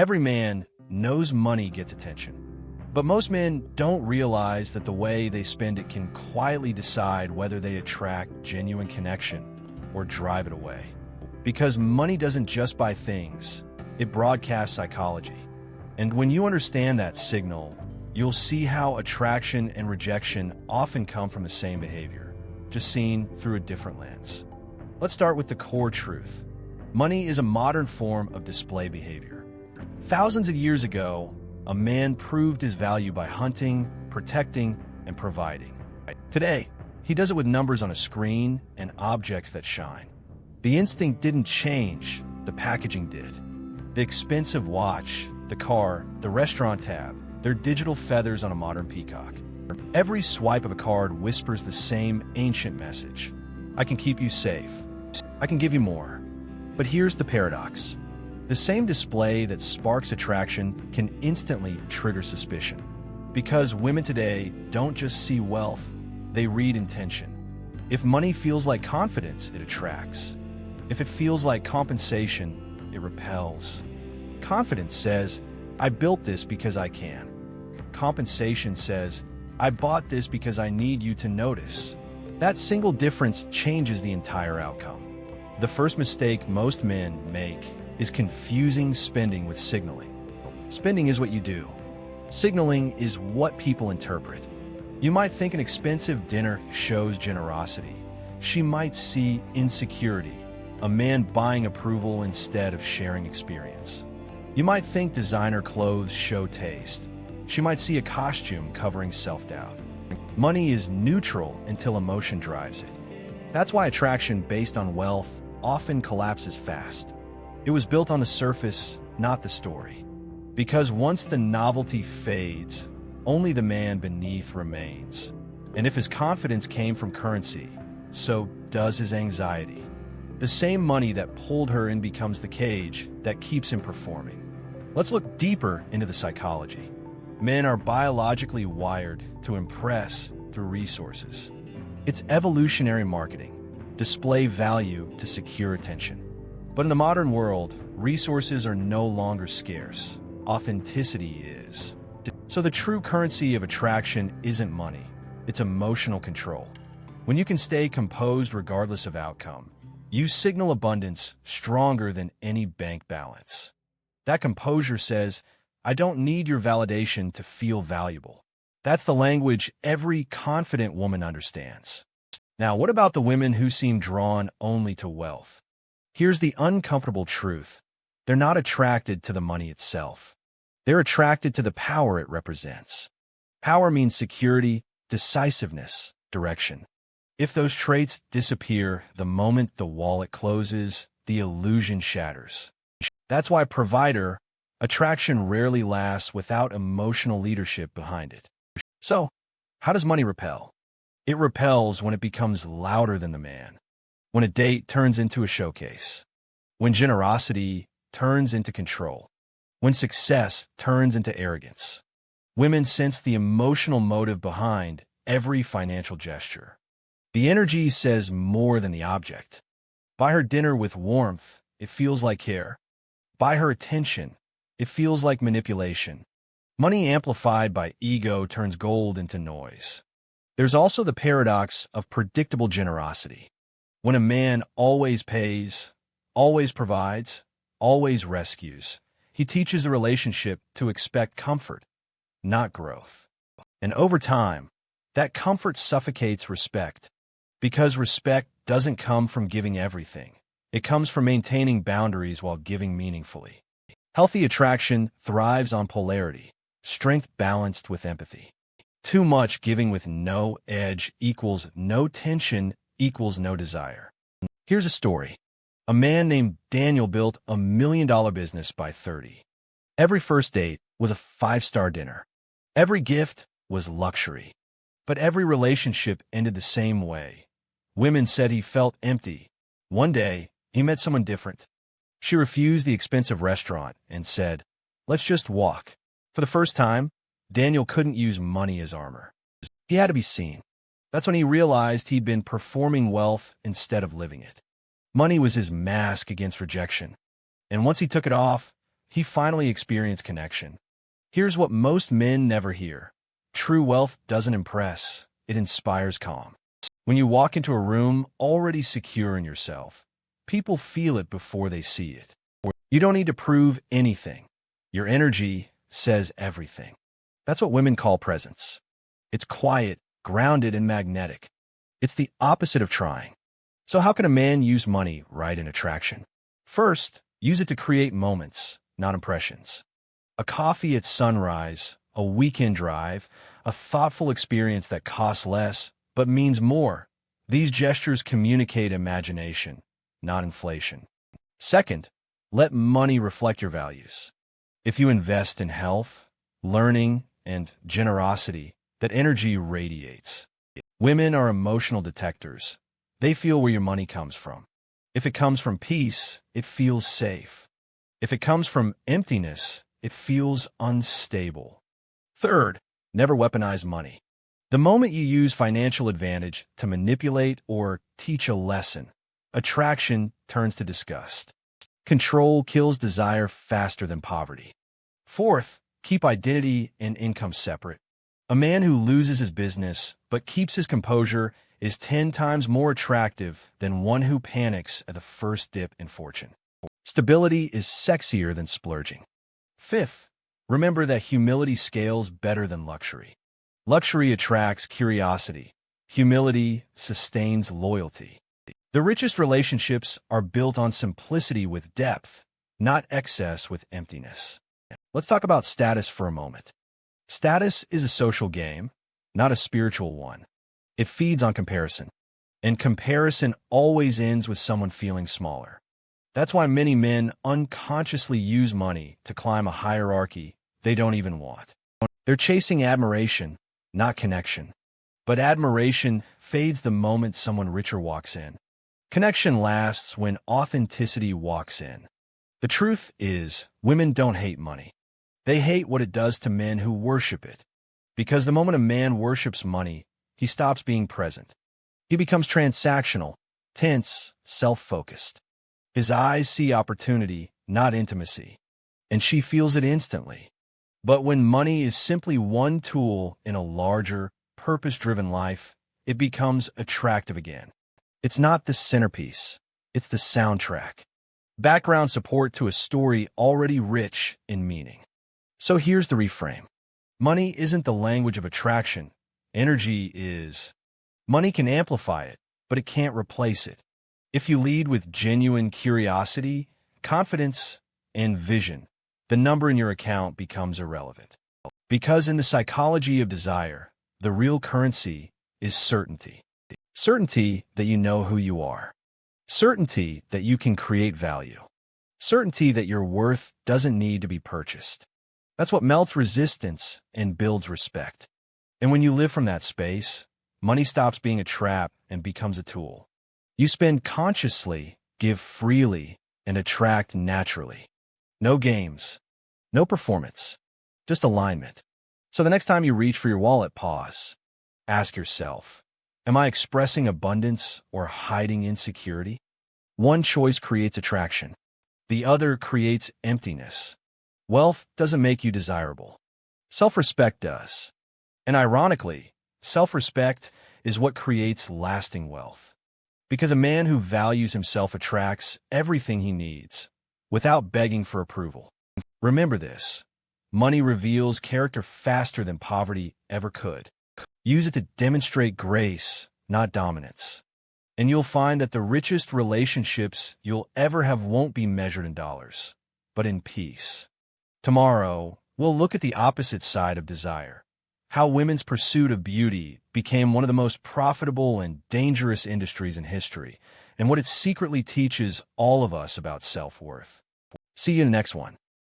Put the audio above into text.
Every man knows money gets attention, but most men don't realize that the way they spend it can quietly decide whether they attract genuine connection or drive it away. Because money doesn't just buy things, it broadcasts psychology. And when you understand that signal, you'll see how attraction and rejection often come from the same behavior, just seen through a different lens. Let's start with the core truth. Money is a modern form of display behavior. Thousands of years ago, a man proved his value by hunting, protecting, and providing. Today, he does it with numbers on a screen and objects that shine. The instinct didn't change, the packaging did. The expensive watch, the car, the restaurant tab, they're digital feathers on a modern peacock. Every swipe of a card whispers the same ancient message. I can keep you safe. I can give you more. But here's the paradox. The same display that sparks attraction can instantly trigger suspicion. Because women today don't just see wealth, they read intention. If money feels like confidence, it attracts. If it feels like compensation, it repels. Confidence says, I built this because I can. Compensation says, I bought this because I need you to notice. That single difference changes the entire outcome. The first mistake most men make is confusing spending with signaling. Spending is what you do. Signaling is what people interpret. You might think an expensive dinner shows generosity. She might see insecurity, a man buying approval instead of sharing experience. You might think designer clothes show taste. She might see a costume covering self-doubt. Money is neutral until emotion drives it. That's why attraction based on wealth often collapses fast. It was built on the surface, not the story. Because once the novelty fades, only the man beneath remains. And if his confidence came from currency, so does his anxiety. The same money that pulled her in becomes the cage that keeps him performing. Let's look deeper into the psychology. Men are biologically wired to impress through resources. It's evolutionary marketing. Display value to secure attention. But in the modern world, resources are no longer scarce. Authenticity is. So the true currency of attraction isn't money, it's emotional control. When you can stay composed regardless of outcome, you signal abundance stronger than any bank balance. That composure says, I don't need your validation to feel valuable. That's the language every confident woman understands. Now, what about the women who seem drawn only to wealth? Here's the uncomfortable truth. They're not attracted to the money itself. They're attracted to the power it represents. Power means security, decisiveness, direction. If those traits disappear the moment the wallet closes, the illusion shatters. That's why provider attraction rarely lasts without emotional leadership behind it. So, how does money repel? It repels when it becomes louder than the man. When a date turns into a showcase. When generosity turns into control. When success turns into arrogance. Women sense the emotional motive behind every financial gesture. The energy says more than the object. Buy her dinner with warmth, it feels like care. Buy her attention, it feels like manipulation. Money amplified by ego turns gold into noise. There's also the paradox of predictable generosity. When a man always pays, always provides, always rescues, he teaches a relationship to expect comfort, not growth. And over time, that comfort suffocates respect. Because respect doesn't come from giving everything. It comes from maintaining boundaries while giving meaningfully. Healthy attraction thrives on polarity, strength balanced with empathy. Too much giving with no edge equals no tension equals no desire. Here's a story. A man named Daniel built a $1 million business by 30. Every first date was a 5-star dinner. Every gift was luxury. But every relationship ended the same way. Women said he felt empty. One day, he met someone different. She refused the expensive restaurant and said, let's just walk. For the first time, Daniel couldn't use money as armor. He had to be seen. That's when he realized he'd been performing wealth instead of living it. Money was his mask against rejection. And once he took it off, he finally experienced connection. Here's what most men never hear. True wealth doesn't impress, it inspires calm. When you walk into a room already secure in yourself, people feel it before they see it. You don't need to prove anything. Your energy says everything. That's what women call presence. It's quiet, grounded, and magnetic. It's the opposite of trying. So how can a man use money right in attraction? First, use it to create moments, not impressions. A coffee at sunrise, a weekend drive, a thoughtful experience that costs less but means more. These gestures communicate imagination, not inflation. Second, let money reflect your values. If you invest in health, learning, and generosity, that energy radiates. Women are emotional detectors. They feel where your money comes from. If it comes from peace, it feels safe. If it comes from emptiness, it feels unstable. Third, never weaponize money. The moment you use financial advantage to manipulate or teach a lesson, attraction turns to disgust. Control kills desire faster than poverty. Fourth, keep identity and income separate. A man who loses his business but keeps his composure is 10 times more attractive than one who panics at the first dip in fortune. Stability is sexier than splurging. Fifth, remember that humility scales better than luxury. Luxury attracts curiosity. Humility sustains loyalty. The richest relationships are built on simplicity with depth, not excess with emptiness. Let's talk about status for a moment. Status is a social game, not a spiritual one. It feeds on comparison, and comparison always ends with someone feeling smaller. That's why many men unconsciously use money to climb a hierarchy they don't even want. They're chasing admiration, not connection. But admiration fades the moment someone richer walks in. Connection lasts when authenticity walks in. The truth is, women don't hate money. They hate what it does to men who worship it. Because the moment a man worships money, he stops being present. He becomes transactional, tense, self-focused. His eyes see opportunity, not intimacy, and she feels it instantly. But when money is simply one tool in a larger, purpose-driven life, it becomes attractive again. It's not the centerpiece, it's the soundtrack. Background support to a story already rich in meaning. So here's the reframe. Money isn't the language of attraction. Energy is. Money can amplify it, but it can't replace it. If you lead with genuine curiosity, confidence, and vision, the number in your account becomes irrelevant. Because in the psychology of desire, the real currency is certainty. Certainty that you know who you are. Certainty that you can create value. Certainty that your worth doesn't need to be purchased. That's what melts resistance and builds respect. And when you live from that space, money stops being a trap and becomes a tool. You spend consciously, give freely, and attract naturally. No games, no performance, just alignment. So the next time you reach for your wallet, pause. Ask yourself, am I expressing abundance or hiding insecurity? One choice creates attraction. The other creates emptiness. Wealth doesn't make you desirable. Self-respect does. And ironically, self-respect is what creates lasting wealth. Because a man who values himself attracts everything he needs, without begging for approval. Remember this. Money reveals character faster than poverty ever could. Use it to demonstrate grace, not dominance. And you'll find that the richest relationships you'll ever have won't be measured in dollars, but in peace. Tomorrow, we'll look at the opposite side of desire. How women's pursuit of beauty became one of the most profitable and dangerous industries in history, and what it secretly teaches all of us about self-worth. See you in the next one.